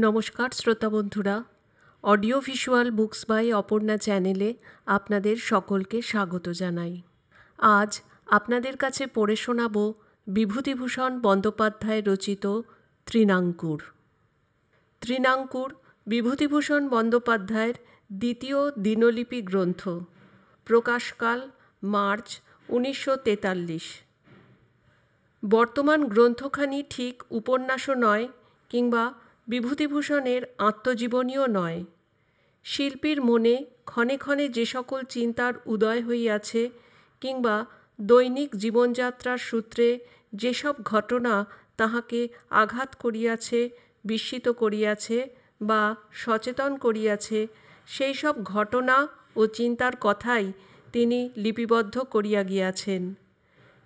নমস্কার শ্রোতা বন্ধুরা, audio visual books by Aparna চ্যানেলে আপনাদের সকলকে স্বাগত জানাই। আজ আপনাদের কাছে পড়ে শোনাব বিভূতিভূষণ বন্দ্যোপাধ্যায় রচিত তৃণাঙ্কুর। তৃণাঙ্কুর বিভূতিভূষণ বন্দ্যোপাধ্যায়ের দ্বিতীয় দিনলিপি গ্রন্থ। প্রকাশকাল মার্চ 1943। বর্তমান গ্রন্থখানি ঠিক উপন্যাসও নয় কিংবা বিভূতিভূষণের আত্মজীবনীও নয়। শিল্পীর মনে ক্ষণে ক্ষণে যে সকল চিন্তার উদয় হইয়াছে কিংবা দৈনিক জীবনযাত্রার সূত্রে যেসব ঘটনা তাহাকে আঘাত করিয়াছে, বিস্মিত করিয়াছে বা সচেতন করিয়াছে, সেই সব ঘটনা ও চিন্তার কথাই তিনি লিপিবদ্ধ করিয়া গিয়াছেন।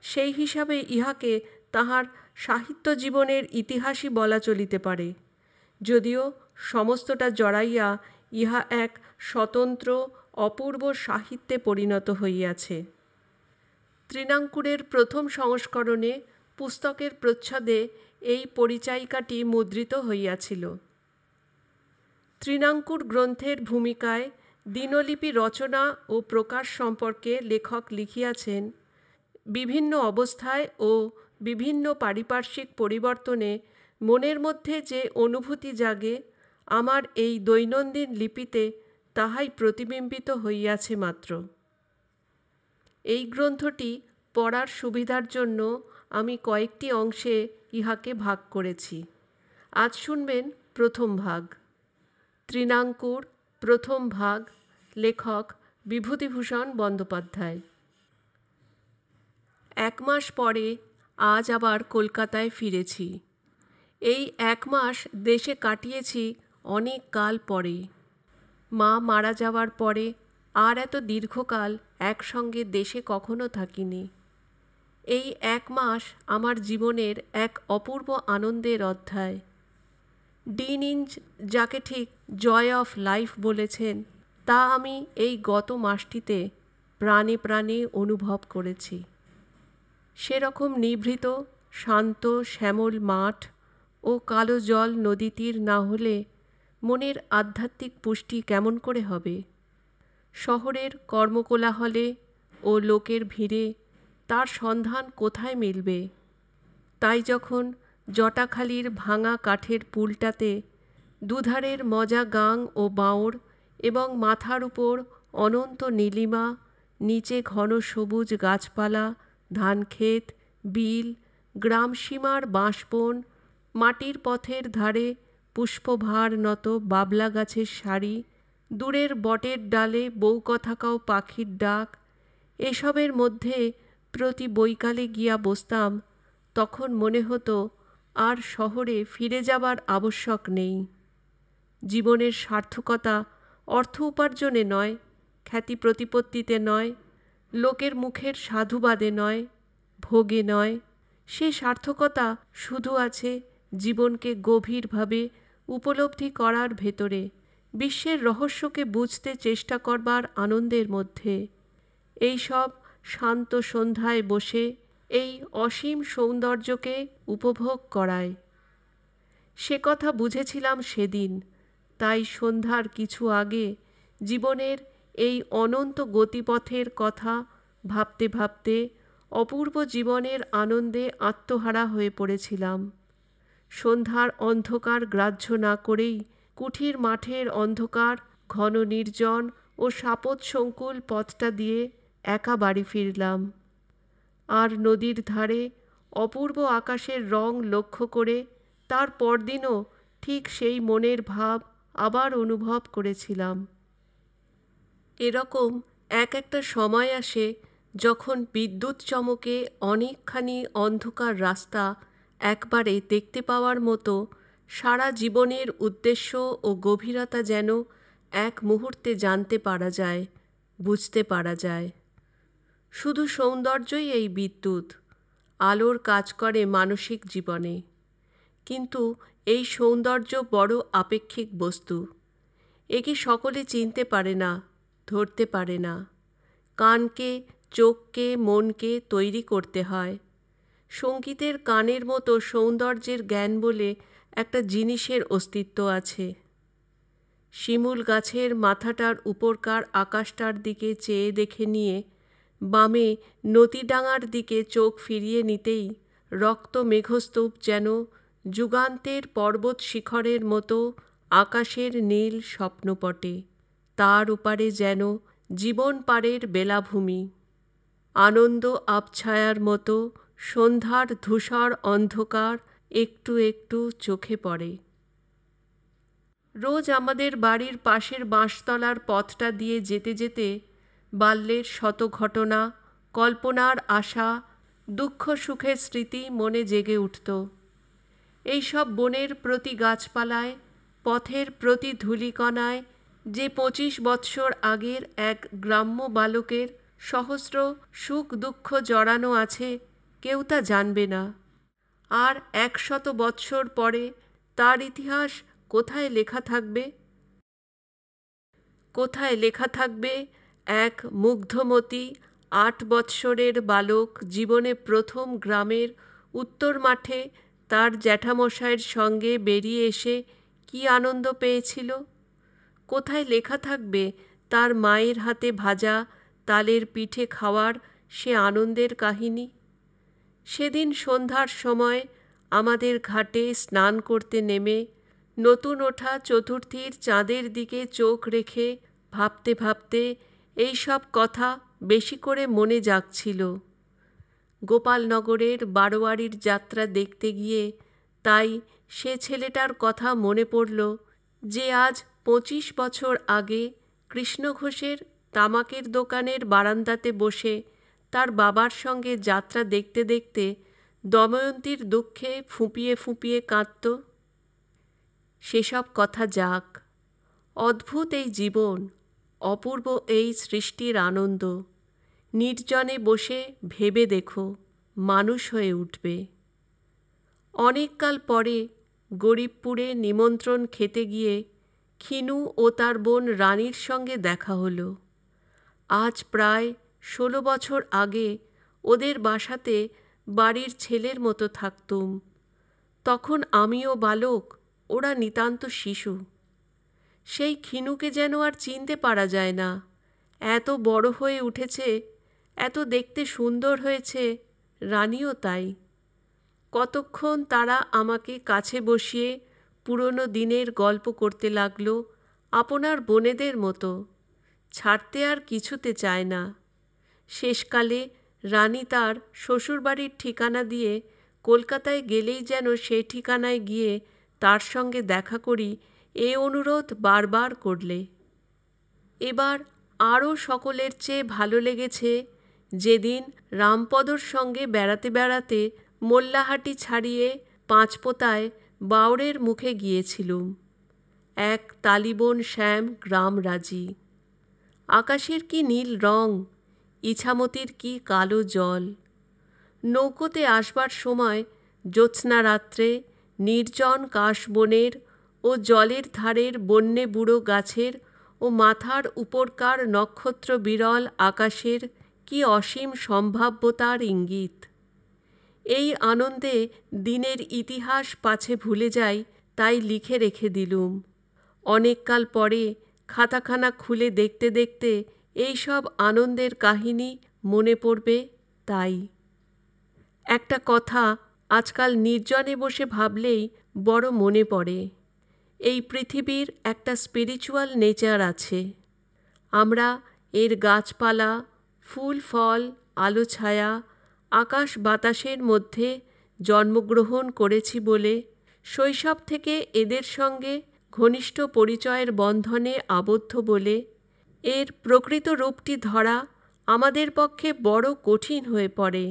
সেই হিসাবে ইহাকে তাহার সাহিত্য জীবনের ইতিহাসই বলা চলিতে পারে, যদিও সমস্তটা জড়াইয়া ইহা এক স্বতন্ত্র অপূর্ব সাহিত্যে পরিণত হইয়াছে। তৃণাঙ্কুরের প্রথম সংস্করণে পুস্তকের প্রচ্ছদে এই পরিচায়িকাটি মুদ্রিত হইয়াছিল। তৃণাঙ্কুর গ্রন্থের ভূমিকায় দিনলিপি রচনা ও প্রকাশ সম্পর্কে লেখক লিখিয়াছেন, বিভিন্ন অবস্থায় ও বিভিন্ন পারিপার্শ্বিক পরিবর্তনে মনের মধ্যে যে অনুভূতি জাগে, আমার এই দৈনন্দিন লিপিতে তাহাই প্রতিবিম্বিত হইয়াছে মাত্র। এই গ্রন্থটি পড়ার সুবিধার জন্য আমি কয়েকটি অংশে ইহাকে ভাগ করেছি। আজ শুনবেন প্রথম ভাগ। তৃণাঙ্কুর প্রথম ভাগ, লেখক বিভূতিভূষণ বন্দ্যোপাধ্যায়। 1 মাস পরে আজ আবার কলকাতায় ফিরেছি। এই 1 মাস দেশে কাটিয়েছি অনেক কাল পরে। মা মারা যাওয়ার পরে আর এত দীর্ঘকাল একসঙ্গে দেশে কখনো থাকিনি। এই 1 মাস আমার জীবনের এক অপূর্ব আনন্দের অধ্যায়। ডিন ইঞ্জ যাকে ঠিক জয় অফ লাইফ বলেছেন, তা আমি এই গত মাসটিতে প্রাণে প্রাণে অনুভব করেছি। সেরকম নিভৃত শান্ত শ্যামল মাঠ ও কালো জল নদী তীর না হলে মনের আধ্যাত্মিক পুষ্টি কেমন করে হবে? শহরের কর্মকোলাহলে ও লোকের ভিড়ে তার সন্ধান কোথায় মিলবে? তাই যখন জটাখালির ভাঙা কাঠের পুলটাতে দুধারের মজা গাং ও বাঁওড় এবং মাথার উপর অনন্ত নীলিমা, নিচে ঘন সবুজ গাছপালা, ধানক্ষেত, বিল, গ্রামসীমার বাঁশবন, মাটির পথের ধারে পুষ্পভার নত বাবলা গাছের সারি, দূরের বটের ডালে বউকথাকাও পাখির ডাক, এসবের মধ্যে প্রতি বৈকালে গিয়া বসতাম, তখন মনে হতো আর শহরে ফিরে যাবার আবশ্যক নেই। জীবনের সার্থকতা অর্থ উপার্জনে নয়, খ্যাতি প্রতিপত্তিতে নয়, লোকের মুখের সাধুবাদে নয়, ভোগে নয়। সে সার্থকতা শুধু আছে জীবনকে গভীরভাবে উপলব্ধি করার ভেতরে, বিশ্বের রহস্যকে বুঝতে চেষ্টা করবার আনন্দের মধ্যে। এই সব শান্ত সন্ধ্যায় বসে এই অসীম সৌন্দর্যকে উপভোগ করায়। সে কথা বুঝেছিলাম সেদিন, তাই সন্ধ্যার কিছু আগে জীবনের এই অনন্ত গতিপথের কথা ভাবতে ভাবতে অপূর্ব জীবনের আনন্দে আত্মহারা হয়ে পড়েছিলাম। সন্ধ্যার অন্ধকার গ্রাহ্য না করেই কুঠির মাঠের অন্ধকার, ঘন নির্জন ও সাপৎসংকুল পথটা দিয়ে একা বাড়ি ফিরলাম। আর নদীর ধারে অপূর্ব আকাশের রং লক্ষ্য করে তার পরদিনও ঠিক সেই মনের ভাব আবার অনুভব করেছিলাম। এরকম একটা সময় আসে যখন বিদ্যুৎ চমকে অনেকখানি অন্ধকার রাস্তা একবারে দেখতে পাওয়ার মতো সারা জীবনের উদ্দেশ্য ও গভীরতা যেন এক মুহূর্তে জানতে পারা যায়, বুঝতে পারা যায়। শুধু সৌন্দর্যই এই বিদ্যুৎ, আলোর কাজ করে মানসিক জীবনে। কিন্তু এই সৌন্দর্য বড় আপেক্ষিক বস্তু। একে সকলে চিনতে পারে না, ধরতে পারে না। কানকে, চোখকে, মনকে তৈরি করতে হয়। সঙ্গীতের কানের মতো সৌন্দর্যের জ্ঞান বলে একটা জিনিসের অস্তিত্ব আছে। শিমুল গাছের মাথাটার উপরকার আকাশটার দিকে চেয়ে দেখে নিয়ে বামে নদীডাঙার দিকে চোখ ফিরিয়ে নিতেই রক্ত মেঘস্তূপ যেন যুগান্তের পর্বত শিখরের মতো আকাশের নীল স্বপ্নপটে, তার ওপারে যেন জীবন পারের বেলাভূমি। আনন্দ আবছায়ার মতো সন্ধ্যার ধূসর অন্ধকার একটু একটু চোখে পড়ে। রোজ আমাদের বাড়ির পাশের বাঁশতলার পথটা দিয়ে যেতে যেতে বাল্যের শত ঘটনা, কল্পনার আশা, দুঃখ সুখের স্মৃতি মনে জেগে উঠত। এইসব বনের প্রতি গাছপালায়, পথের প্রতি ধূলিকণায় যে 25 বৎসর আগের এক গ্রাম্য বালকের সহস্র সুখ দুঃখ জড়ানো আছে, কেউ তা জানবে না। আর 100 বৎসর পরে তার ইতিহাস কোথায় লেখা থাকবে? কোথায় লেখা থাকবে এক মুগ্ধমতী 8 বৎসরের বালক জীবনে প্রথম গ্রামের উত্তর মাঠে তার জ্যাঠামশাইয়ের সঙ্গে বেরিয়ে এসে কি আনন্দ পেয়েছিল? কোথায় লেখা থাকবে তার মায়ের হাতে ভাজা তালের পিঠে খাওয়ার সে আনন্দের কাহিনী? সেদিন সন্ধ্যার সময় আমাদের ঘাটে স্নান করতে নেমে নতুন ওঠা চতুর্থীর চাঁদের দিকে চোখ রেখে ভাবতে ভাবতে এই সব কথা বেশি করে মনে জাগছিল। গোপালনগরের বারোয়ারির যাত্রা দেখতে গিয়ে তাই সে ছেলেটার কথা মনে পড়ল যে আজ 25 বছর আগে কৃষ্ণ ঘোষের তামাকের দোকানের বারান্দাতে বসে তার বাবার সঙ্গে যাত্রা দেখতে দেখতে দময়ন্তীর দুঃখে ফুঁপিয়ে ফুঁপিয়ে কাঁদত। সেসব কথা যাক। অদ্ভুত এই জীবন, অপূর্ব এই সৃষ্টির আনন্দ। নির্জনে বসে ভেবে দেখো, মানুষ হয়ে উঠবে। অনেককাল পরে গরিবপুরে নিমন্ত্রণ খেতে গিয়ে ক্ষীণু ও তার বোন রানীর সঙ্গে দেখা হলো। আজ প্রায় 16 বছর আগে ওদের বাসাতে বাড়ির ছেলের মতো থাকতুম। তখন আমিও বালক, ওরা নিতান্ত শিশু। সেই ক্ষীণুকে যেন আর চিনতে পারা যায় না। এত বড় হয়ে উঠেছে, এত দেখতে সুন্দর হয়েছে, রানীও তাই। কতক্ষণ তারা আমাকে কাছে বসিয়ে পুরনো দিনের গল্প করতে লাগলো, আপনার বোনেদের মতো। ছাড়তে আর কিছুতে চায় না। শেষকালে রানী তার শ্বশুরবাড়ির ঠিকানা দিয়ে কলকাতায় গেলেই যেন সে ঠিকানায় গিয়ে তার সঙ্গে দেখা করি এ অনুরোধ বারবার করলে। এবার আরও সকলের চেয়ে ভালো লেগেছে যেদিন রামপদর সঙ্গে বেড়াতে বেড়াতে মোল্লাহাটি ছাড়িয়ে পাঁচপোতায় বাউড়ের মুখে গিয়েছিলুম। এক তালিবন শ্যাম গ্রাম রাজি। আকাশের কি নীল রং, ইছামতির কি কালো জল। নৌকোতে আসবার সময় জ্যোৎস্না রাত্রে নির্জন কাশবনের ও জলের ধারের বন্যে বুড়ো গাছের ও মাথার উপরকার নক্ষত্র বিরল আকাশের কি অসীম সম্ভাব্যতার ইঙ্গিত। এই আনন্দে দিনের ইতিহাস পাছে ভুলে যাই, তাই লিখে রেখে দিলুম। অনেককাল পরে খাতাখানা খুলে দেখতে দেখতে এই সব আনন্দের কাহিনী মনে পড়বে। তাই একটা কথা আজকাল নির্জনে বসে ভাবলেই বড় মনে পড়ে। এই পৃথিবীর একটা স্পিরিচুয়াল নেচার আছে। আমরা এর গাছপালা, ফুল ফল, আলো ছায়া, আকাশ বাতাসের মধ্যে জন্মগ্রহণ করেছি বলে শৈশব থেকে এদের সঙ্গে ঘনিষ্ঠ পরিচয়ের বন্ধনে আবদ্ধ বলে এর প্রকৃত রূপটি ধরা আমাদের পক্ষে বড় কঠিন হয়ে পড়ে।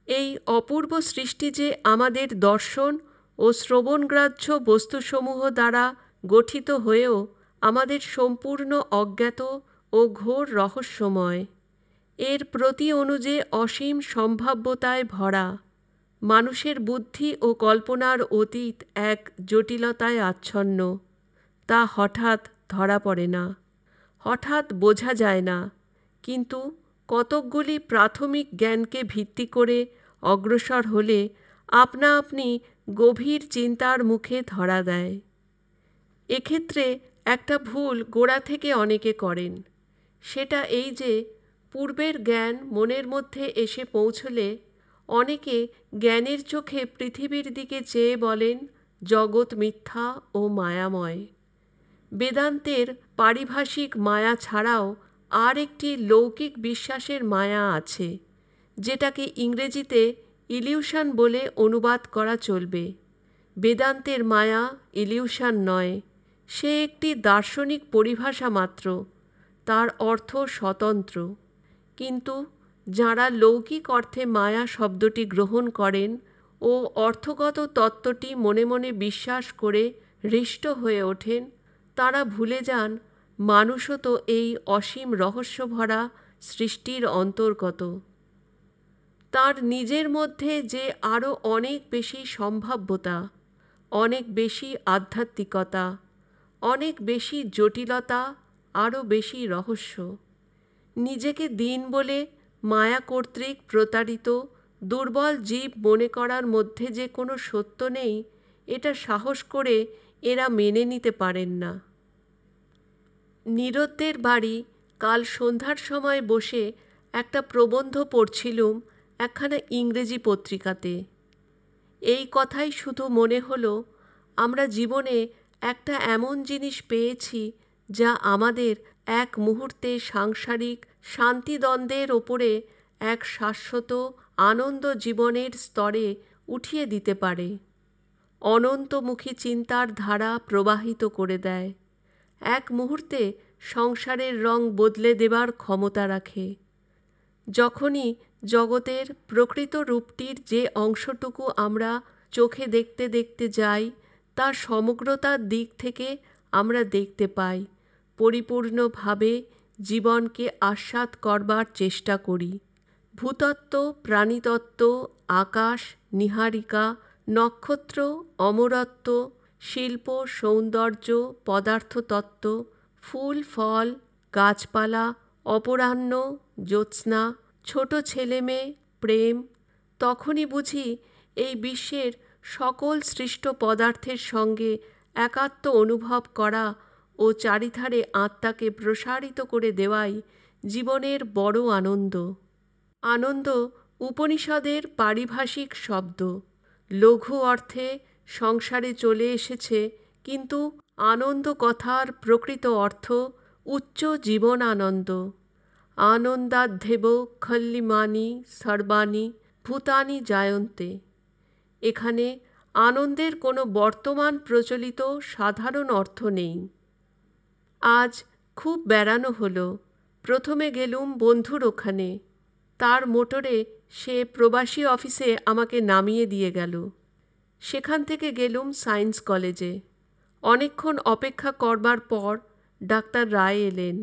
এই অপূর্ব সৃষ্টি যে আমাদের দর্শন ও শ্রবণগ্রাহ্য বস্তুসমূহ দ্বারা গঠিত হয়েও আমাদের সম্পূর্ণ অজ্ঞাত ও ঘোর রহস্যময়। এর প্রতি অনুযে অসীম সম্ভাব্যতায় ভরা। মানুষের বুদ্ধি ও কল্পনার অতীত এক জটিলতায় আচ্ছন্ন। তা হঠাৎ ধরা পড়ে না, হঠাৎ বোঝা যায় না, কিন্তু কতকগুলি প্রাথমিক জ্ঞানকে ভিত্তি করে অগ্রসর হলে আপনা আপনি গভীর চিন্তার মুখে ধরা দেয়। এক্ষেত্রে একটা ভুল গোড়া থেকে অনেকে করেন, সেটা এই যে পূর্বের জ্ঞান মনের মধ্যে এসে পৌঁছলে অনেকে জ্ঞানের চোখে পৃথিবীর দিকে চেয়ে বলেন জগৎ মিথ্যা ও মায়াময়। বেদান্তের পারিভাষিক মায়া ছাড়াও আর একটি লৌকিক বিশ্বাসের মায়া আছে, যেটাকে ইংরেজিতে ইলিউশন বলে অনুবাদ করা চলবে। বেদান্তের মায়া ইলিউশন নয়, সে একটি দার্শনিক পরিভাষা মাত্র, তার অর্থ স্বতন্ত্র। কিন্তু যাঁরা লৌকিক অর্থে মায়া শব্দটি গ্রহণ করেন ও অর্থগত তত্ত্বটি মনে মনে বিশ্বাস করে হৃষ্ট হয়ে ওঠেন, তারা ভুলে যান মানুষও তো এই অসীম রহস্যভরা সৃষ্টির অন্তর্গত। তার নিজের মধ্যে যে আরও অনেক বেশি সম্ভাব্যতা, অনেক বেশি আধ্যাত্মিকতা, অনেক বেশি জটিলতা, আরও বেশি রহস্য। নিজেকে দিন বলে মায়া কর্তৃক প্রতারিত দুর্বল জীব মনে করার মধ্যে যে কোনো সত্য নেই, এটা সাহস করে এরা মেনে নিতে পারেন না। নীরদের বাড়ি কাল সন্ধ্যার সময় বসে একটা প্রবন্ধ পড়ছিলুম একখানা ইংরেজি পত্রিকাতে। এই কথাই শুধু মনে হলো, আমরা জীবনে একটা এমন জিনিস পেয়েছি যা আমাদের এক মুহূর্তে সাংসারিক শান্তিদ্বন্দ্বের ওপরে এক শাশ্বত আনন্দ জীবনের স্তরে উঠিয়ে দিতে পারে, অনন্তমুখী চিন্তার ধারা প্রবাহিত করে দেয়, এক মুহূর্তে সংসারের রং বদলে দেবার ক্ষমতা রাখে। যখনই জগতের প্রকৃত রূপটির যে অংশটুকু আমরা চোখে দেখতে দেখতে যাই, তার সমগ্রতার দিক থেকে আমরা দেখতে পাই, পরিপূর্ণভাবে জীবনকে আস্বাদ করবার চেষ্টা করি। ভূতত্ত্ব, প্রাণীতত্ত্ব, আকাশ, নীহারিকা, নক্ষত্র, অমরত্ব, শিল্প, সৌন্দর্য, পদার্থতত্ত্ব, ফুল ফল, গাছপালা, অপরাহ্ন, জ্যোৎস্না, ছোট ছেলেমেয়ে, প্রেম, তখনই বুঝি এই বিশ্বের সকল সৃষ্ট পদার্থের সঙ্গে একাত্ম অনুভব করা ও চারিধারে আত্মাকে প্রসারিত করে দেওয়াই জীবনের বড় আনন্দ। আনন্দ উপনিষদের পারিভাষিক শব্দ, লঘু অর্থে সংসারে চলে এসেছে, কিন্তু আনন্দ কথার প্রকৃত অর্থ উচ্চ জীবন আনন্দ। আনন্দাধ্যেব খল্লিমানি সর্বাণি ভূতানি জায়ন্তে। এখানে আনন্দের কোনো বর্তমান প্রচলিত সাধারণ অর্থ নেই। আজ খুব বেড়ানো হলো। প্রথমে গেলুম বন্ধুর ওখানে, তার মোটরে সে প্রবাসী অফিসে আমাকে নামিয়ে দিয়ে গেল। সেখান থেকে গেলুম সায়েন্স কলেজে। অনেকক্ষণ অপেক্ষা করবার পর ডাক্তার রায় এলেন।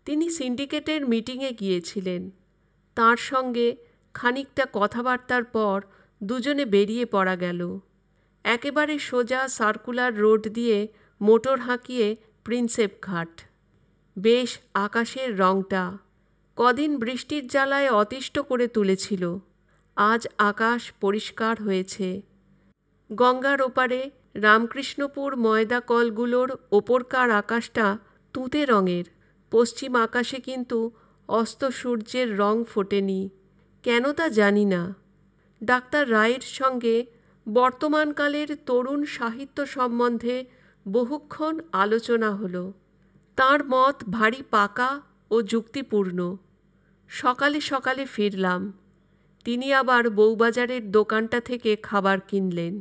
তিনি সিন্ডিকেটের মিটিংয়ে গিয়েছিলেন। তার সঙ্গে খানিকটা কথাবার্তার পর দুজনে বেরিয়ে পড়া গেল। একেবারে সোজা সার্কুলার রোড দিয়ে মোটর হাঁকিয়ে প্রিন্সেপ ঘাট। বেশ আকাশের রংটা কদিন বৃষ্টির জ্বালায় অতিষ্ঠ করে তুলেছিল। আজ আকাশ পরিষ্কার হয়েছে। গঙ্গার ওপারে রামকৃষ্ণপুর ময়দা কলগুলোর ওপরকার আকাশটা তুঁতে রঙের। পশ্চিম আকাশে কিন্তু অস্ত সূর্যের রং ফোটেনি, কেন তা জানি না। ডাক্তার রায়ের সঙ্গে বর্তমানকালের তরুণ সাহিত্য সম্বন্ধে বহুক্ষণ আলোচনা হলো। তাঁর মত ভারী পাকা ও যুক্তিপূর্ণ। সকালে সকালে ফিরলাম। তিনি আবার বউবাজারের দোকানটা থেকে খাবার কিনলেন।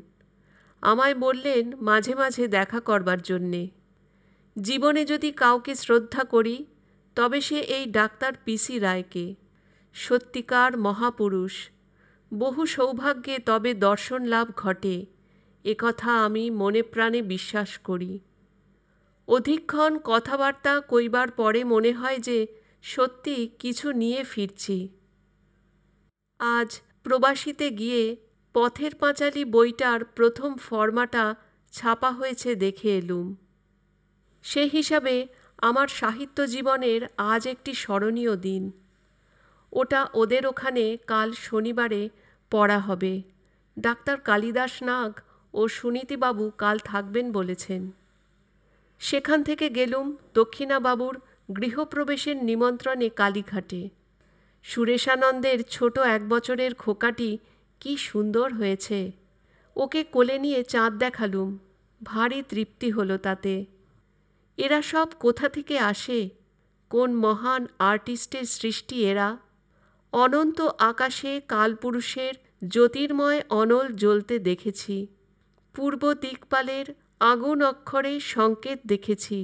আমায় বললেন মাঝে মাঝে দেখা করবার জন্যে। জীবনে যদি কাউকে শ্রদ্ধা করি তবে সে এই ডাক্তার পিসি রায়কে। সত্যিকার মহাপুরুষ। বহু সৌভাগ্যে তবে দর্শন লাভ ঘটে, একথা আমি মনে প্রাণে বিশ্বাস করি। অধিকক্ষণ কথাবার্তা কইবার পরে মনে হয় যে সত্যি কিছু নিয়ে ফিরছি। আজ প্রবাসীতে গিয়ে পথের পাঁচালী বইটার প্রথম ফর্মাটা ছাপা হয়েছে দেখে এলুম। সে হিসাবে আমার সাহিত্য জীবনের আজ একটি স্মরণীয় দিন। ওটা ওদের ওখানে কাল শনিবারে পড়া হবে। ডাক্তার কালিদাস নাগ ও সুনীতিবাবু কাল থাকবেন বলেছেন। সেখান থেকে গেলুম দক্ষিণাবাবুর গৃহপ্রবেশের নিমন্ত্রণে কালীঘাটে। সুরেশানন্দের ছোট 1 বছরের খোকাটি কি সুন্দর হয়েছে। ওকে কোলে নিয়ে চাঁদ দেখালুম, ভারী তৃপ্তি হলো তাতে। এরা সব কোথা থেকে আসে? কোন মহান আর্টিস্টের সৃষ্টি এরা? অনন্ত আকাশে কালপুরুষের জ্যোতির্ময় অনল জ্বলতে দেখেছি। পূর্ব দিকপালের আগুন অক্ষরে সংকেত দেখেছি।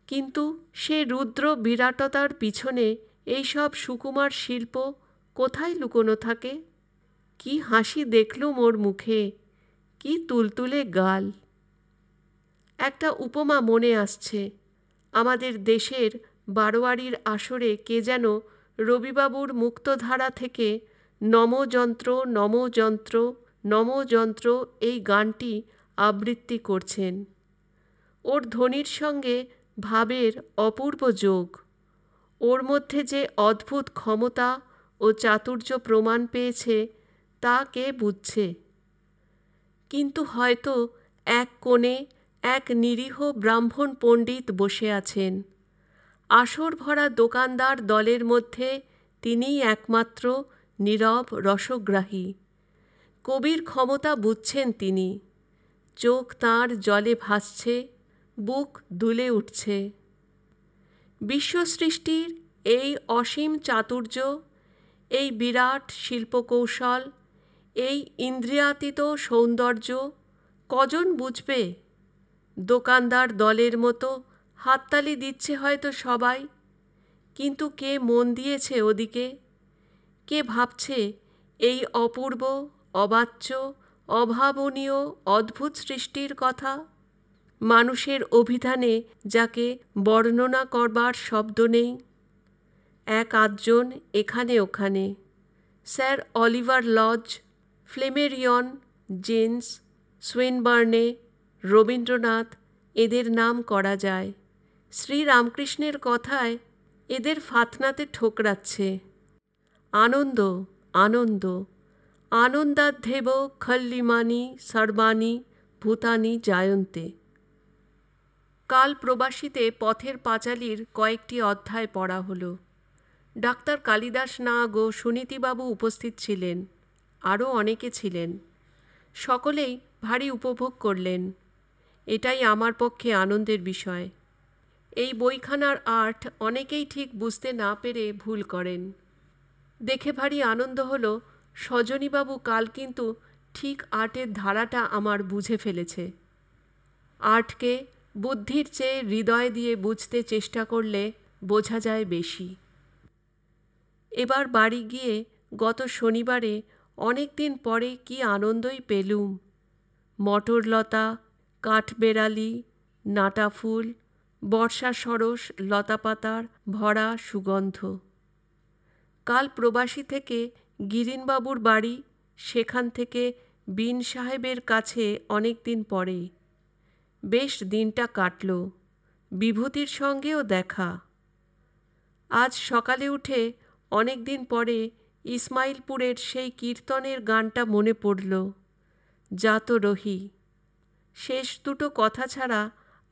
কিন্তু সে রুদ্র বিরাটতার পিছনে এইসব সুকুমার শিল্প কোথায় লুকোনো থাকে? কি হাসি দেখলুম ওর মুখে, কি তুলতুলে গাল। একটা উপমা মনে আসছে। আমাদের দেশের বারোয়ারির আসরে কে যেন রবিবাবুর মুক্তধারা থেকে নমযন্ত্র নমযন্ত্র নমযন্ত্র এই গানটি আবৃত্তি করছেন। ওর ধ্বনির সঙ্গে ভাবের অপূর্ব যোগ। ওর মধ্যে যে অদ্ভুত ক্ষমতা ও চাতুর্য প্রমাণ পেয়েছে তা কে বুঝছে? কিন্তু হয়তো এক কোণে এক নিরীহ ব্রাহ্মণ পণ্ডিত বসে আছেন। আসর ভরা দোকানদার দলের মধ্যে তিনিই একমাত্র নীরব রসগ্রাহী। কবির ক্ষমতা বুঝছেন তিনি। চোখ তাঁর জলে ভাসছে, বুক দুলে উঠছে। বিশ্বসৃষ্টির এই অসীম চাতুর্য, এই বিরাট শিল্পকৌশল, এই ইন্দ্রিয়াতীত সৌন্দর্য কজন বুঝবে? দোকানদার দলের মতো হাততালি দিচ্ছে হয়তো সবাই, কিন্তু কে মন দিয়েছে ওদিকে? কে ভাবছে এই অপূর্ব, অবাচ্য, অভাবনীয় অদ্ভুত সৃষ্টির কথা? মানুষের অভিধানে যাকে বর্ণনা করবার শব্দ নেই। এক আধজন এখানে ওখানে, sir Oliver Lodge, Flammarion, Jeans, সুইনবার্নে, রবীন্দ্রনাথ, এদের নাম করা যায়। শ্রীরামকৃষ্ণের কথায় এদের ফাতনাতে ঠোকরাচ্ছে। আনন্দ, আনন্দ, আনন্দাধ্যেব খল্লিমানি সর্বাণি ভূতানি জায়ন্তে। কাল প্রবাসীতে পথের পাঁচালীর কয়েকটি অধ্যায় পড়া হলো। ডাক্তার কালিদাস নাগ ও সুনীতিবাবু উপস্থিত ছিলেন, আরও অনেকে ছিলেন। সকলেই ভারী উপভোগ করলেন। এটাই আমার পক্ষে আনন্দের বিষয়। এই বইখানার আর্ট অনেকেই ঠিক বুঝতে না পেরে ভুল করেন। দেখে ভারী আনন্দ হলো সজনীবাবু কাল কিন্তু ঠিক আর্টের ধারাটা আমার বুঝে ফেলেছে। আর্টকে বুদ্ধির চেয়ে হৃদয় দিয়ে বুঝতে চেষ্টা করলে বোঝা যায় বেশি। এবার বাড়ি গিয়ে গত শনিবারে অনেক দিন পরে কি আনন্দই পেলুম। মটরলতা, কাঠবেড়ালি, নাটা ফুল, বর্ষা সরস লতাপাতার ভরা সুগন্ধ। কাল প্রবাসী থেকে গিরিনবাবুর বাড়ি, সেখান থেকে বিন সাহেবের কাছে অনেক দিন পরে। বেশ দিনটা কাটল, বিভূতির সঙ্গেও দেখা। আজ সকালে উঠে অনেক দিন পরে ইসমাইলপুরের সেই কীর্তনের গানটা মনে পড়ল, যা তো রহি। শেষ দুটো কথা ছাড়া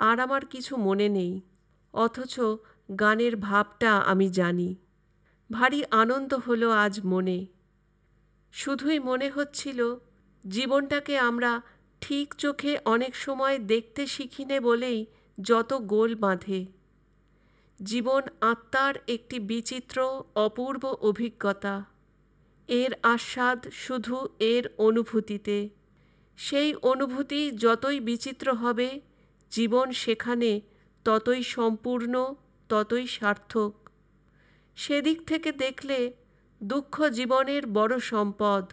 আর আমার কিছু মনে নেই, অথচ গানের ভাবটা আমি জানি। ভারী আনন্দ হলো আজ মনে। শুধুই মনে হচ্ছিল জীবনটাকে আমরা ঠিক চোখে অনেক সময় দেখতে শিখিনি বলেই যত গোল বাঁধে। জীবন আত্মার একটি বিচিত্র অপূর্ব অভিজ্ঞতা। এর আস্বাদ শুধু এর অনুভূতিতে। সেই অনুভূতি যতই বিচিত্র হবে, জীবন সেখানে ততই সম্পূর্ণ, ততই সার্থক। সেদিক থেকে দেখলে দুঃখ জীবনের বড় সম্পদ,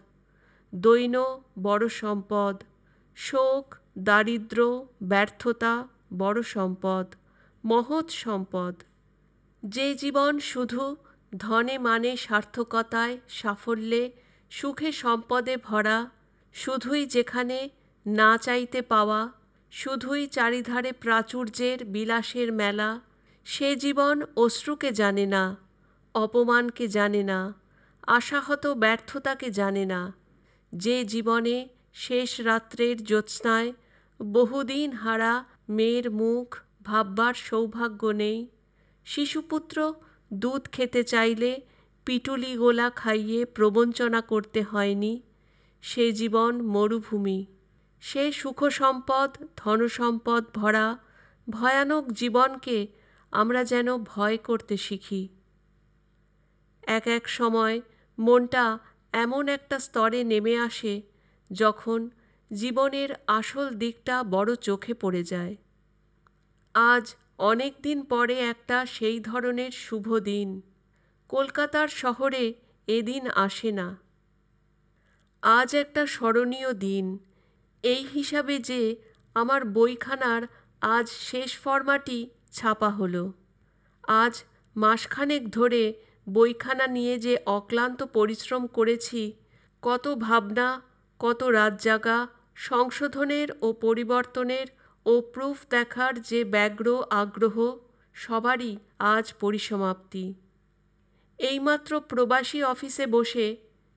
দৈন্য বড় সম্পদ, শোক, দারিদ্র্য, ব্যর্থতা বড় সম্পদ, মহৎ সম্পদ। যে জীবন শুধু ধনে মানে সার্থকতায়, সাফল্যে, সুখে সম্পদে ভরা, শুধুই যেখানে না চাইতে পাওয়া, শুধুই চারিধারে প্রাচুর্যের বিলাসের মেলা, সে জীবন অশ্রুকে জানে না, অপমানকে জানে না, আশাহত ব্যর্থতাকে জানে না। যে জীবনে শেষ রাত্রের জ্যোৎস্নায় বহুদিন হারা মেয়ের মুখ ভাববার সৌভাগ্য নেই। শিশুপুত্র দুধ খেতে চাইলে পিটুলি গোলা খাইয়ে প্রবঞ্চনা করতে হয়নি। সে জীবন মরুভূমি। সে সুখসম্পদ ধনসম্পদ ভরা ভয়ানক জীবনকে আমরা যেন ভয় করতে শিখি। এক এক সময় মনটা এমন একটা স্তরে নেমে আসে যখন জীবনের আসল দিকটা বড় চোখে পড়ে যায়। আজ অনেক দিন পরে একটা সেই ধরনের শুভ দিন। কলকাতার শহরে এদিন আসে না। আজ একটা স্মরণীয় দিন এই হিসাবে যে আমার বইখানার আজ শেষ ফরমাটি ছাপা হলো। আজ মাসখানেক ধরে বইখানা নিয়ে যে অক্লান্ত পরিশ্রম করেছি, কত ভাবনা, কত রাত জাগা, সংশোধনের ও পরিবর্তনের ও প্রুফ দেখার যে ব্যগ্র আগ্রহ, সবারই আজ পরিসমাপ্তি। এইমাত্র প্রবাসী অফিসে বসে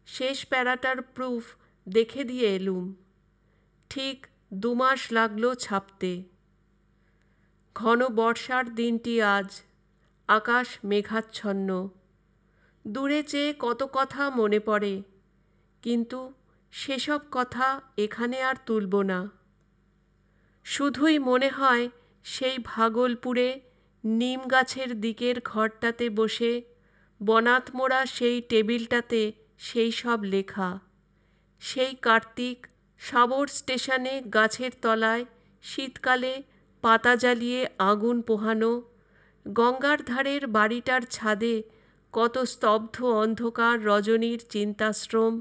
শেষ প্যারাটার প্রুফ দেখে দিয়ে এলুম। ঠিক 2 মাস লাগলো ছাপতে। ঘন বর্ষার দিনটি আজ। আকাশ মেঘাচ্ছন্ন। দূরে চেয়ে কত কথা মনে পড়ে, কিন্তু সেসব কথা এখানে আর তুলব না। শুধুই মনে হয় সেই ভাগলপুরে নিম গাছের দিকের ঘরটাতে বসে বনাত মোড়া সেই টেবিলটাতে সেই সব লেখা। সেই কার্তিক সাবর স্টেশনে গাছের তলায় শীতকালে পাতা জ্বালিয়ে আগুন পোহানো, গঙ্গার ধারের বাড়িটার ছাদে কত স্তব্ধ অন্ধকার রজনীর চিন্তাশ্রম,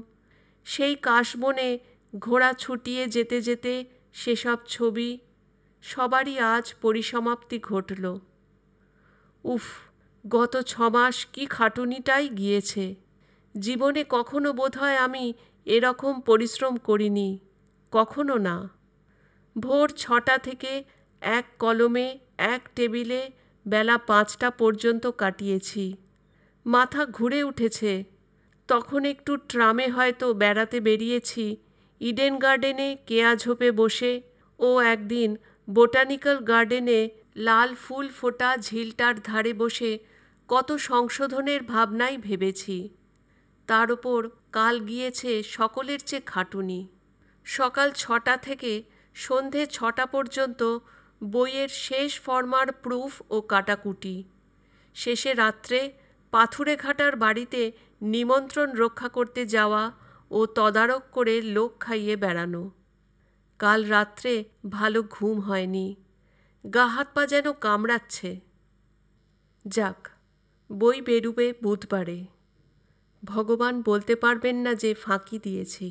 সেই কাশবনে ঘোড়া ছুটিয়ে যেতে যেতে সেসব ছবি, সবারই আজ পরিসমাপ্তি ঘটল। উফ, গত 6 মাস কি খাটুনিটাই গিয়েছে। জীবনে কখনো বোধহয় আমি এরকম পরিশ্রম করিনি, কখনো না। ভোর 6টা থেকে এক কলমে এক টেবিলে বেলা 5টা পর্যন্ত কাটিয়েছি। মাথা ঘুরে উঠেছে। তখন একটু ট্রামে হয়তো বেড়াতে বেরিয়েছি, ইডেন গার্ডেনে কেয়া ঝোপে বসে, ও একদিন বোটানিক্যাল গার্ডেনে লাল ফুল ফোটা ঝিলটার ধারে বসে কত সংশোধনের ভাবনাই ভেবেছি। তার ওপর কাল গিয়েছে সকলের চেয়ে খাটুনি। সকাল 6টা থেকে সন্ধে 6টা পর্যন্ত বইয়ের শেষ ফরমার প্রুফ ও কাটাকুটি। শেষে রাত্রে পাথুরেঘাটার বাড়িতে নিমন্ত্রণ রক্ষা করতে যাওয়া ও তদারক করে লোক খাইয়ে বেড়ানো। কাল রাত্রে ভালো ঘুম হয়নি, গা হাত পা যেন কামড়াচ্ছে। যাক, বই বেরুবে বুধবারে। ভগবান বলতে পারবেন না যে ফাঁকি দিয়েছি।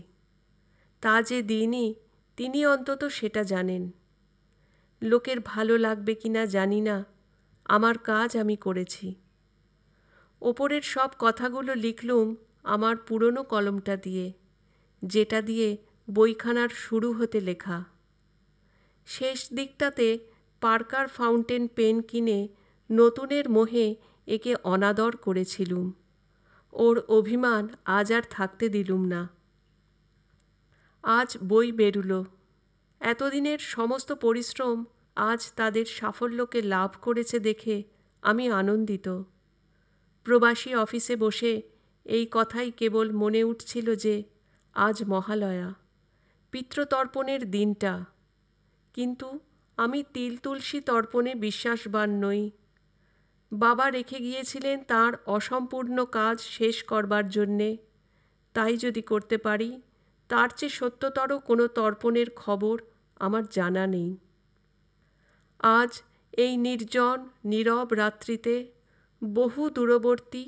তা যে দিনই, তিনি অন্তত সেটা জানেন। লোকের ভালো লাগবে কিনা জানি না, আমার কাজ আমি করেছি। ওপরের সব কথাগুলো লিখলুম আমার পুরনো কলমটা দিয়ে, যেটা দিয়ে বইখানার শুরু হতে লেখা। শেষ দিকটাতে পার্কার ফাউন্টেন পেন কিনে নতুনের মোহে একে অনাদর করেছিলুম। ওর অভিমান আজ আর থাকতে দিলুম না। আজ বই বেরুলো। এতদিনের সমস্ত পরিশ্রম আজ তাদের সাফল্যকে লাভ করেছে দেখে আমি আনন্দিত। প্রবাসী অফিসে বসে এই কথাই কেবল মনে উঠছিল যে আজ মহালয়া, পিতৃতর্পণের দিনটা। কিন্তু আমি তিল তুলসী তর্পণে বিশ্বাসবান নই। বাবা রেখে গিয়েছিলেন তাঁর অসম্পূর্ণ কাজ শেষ করবার জন্যে। তাই যদি করতে পারি, তার চেয়ে সত্যতর কোনো তর্পণের খবর আমার জানা নেই। আজ এই নির্জন নীরব রাত্রিতে বহু দূরবর্তী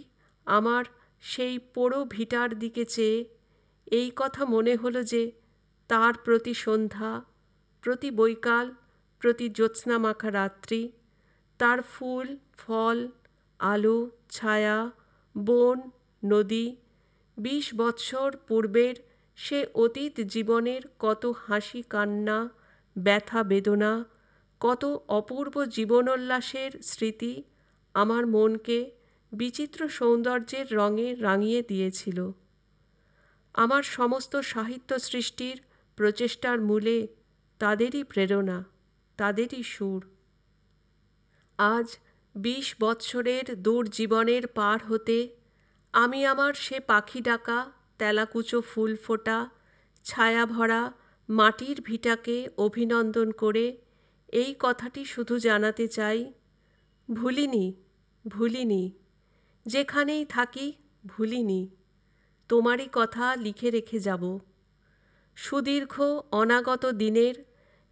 আমার সেই পোড়ো ভিটার দিকে চেয়ে এই কথা মনে হলো যে তার প্রতি সন্ধ্যা, প্রতি বৈকাল, প্রতি জ্যোৎস্নামাখা রাত্রি, তার ফুল ফল, আলো ছায়া, বন নদী, 20 বৎসর পূর্বের সে অতীত জীবনের কত হাসি কান্না, ব্যথা বেদনা, কত অপূর্ব জীবনোল্লাসের স্মৃতি আমার মনকে বিচিত্র সৌন্দর্যের রঙে রাঙিয়ে দিয়েছিল। আমার সমস্ত সাহিত্য সৃষ্টির প্রচেষ্টার মূলে তাদেরই প্রেরণা, তাদেরই সুর। আজ 20 বৎসরের দূর জীবনের পার হতে আমি আমার সে পাখি ডাকা, তেলাকুচো ফুল ফোটা, ছায়া ভরা মাটির ভিটাকে অভিনন্দন করে এই কথাটি শুধু জানাতে চাই, ভুলিনি, ভুলিনি, যেখানেই থাকি ভুলিনি, তোমারই কথা লিখে রেখে যাব। সুদীর্ঘ অনাগত দিনের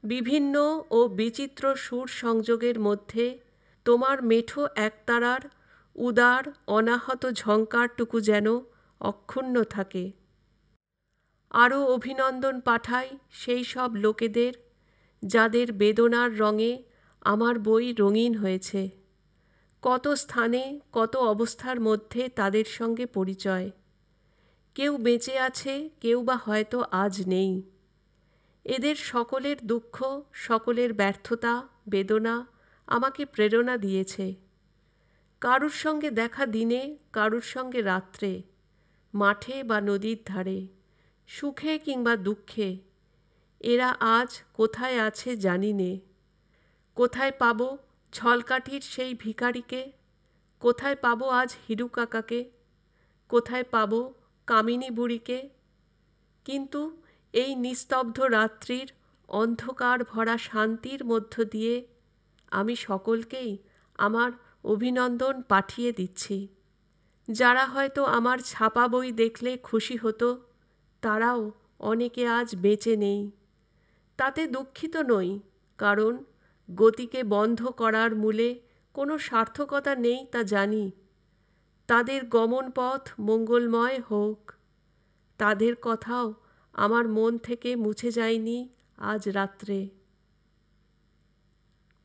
বিভিন্ন ও বিচিত্র সুর সংযোগের মধ্যে তোমার মেঠো একতারার উদার অনাহত ঝঙ্কারটুকু যেন অক্ষুণ্ণ থাকে। আরও অভিনন্দন পাঠাই সেই সব লোকেদের যাদের বেদনার রঙে আমার বই রঙিন হয়েছে। কত স্থানে কত অবস্থার মধ্যে তাদের সঙ্গে পরিচয়। কেউ বেঁচে আছে, কেউ বা হয়তো আজ নেই। এদের সকলের দুঃখ, সকলের ব্যর্থতা, বেদনা আমাকে প্রেরণা দিয়েছে। কারুর সঙ্গে দেখা দিনে, কারুর সঙ্গে রাত্রে, মাঠে বা নদীর ধারে, সুখে কিংবা দুঃখে, এরা আজ কোথায় আছে জানি নে। কোথায় পাবো ঝলকাঠির সেই ভিখারিকে, কোথায় পাবো আজ হিরু কাকাকে, কোথায় পাবো কামিনী বুড়িকে। কিন্তু এই নিস্তব্ধ রাত্রির অন্ধকার ভরা শান্তির মধ্য দিয়ে আমি সকলকেই আমার অভিনন্দন পাঠিয়ে দিচ্ছি। যারা হয়তো আমার ছাপা বই দেখলে খুশি হতো, তারাও অনেকে আজ বেঁচে নেই। তাতে দুঃখিত নই, কারণ গতিকে বন্ধ করার মূলে কোনো সার্থকতা নেই তা জানি। তাদের গমন পথ মঙ্গলময় হোক। তাদের কথাও আমার মন থেকে মুছে যায়নি আজ রাত্রে।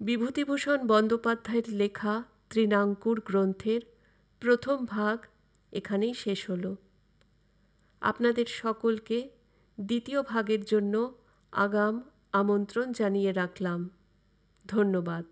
বিভূতিভূষণ বন্দ্যোপাধ্যায়ের লেখা তৃণাঙ্কুর গ্রন্থের প্রথম ভাগ এখানেই শেষ হলো। আপনাদের সকলকে দ্বিতীয় ভাগের জন্য আগাম আমন্ত্রণ জানিয়ে রাখলাম। ধন্যবাদ।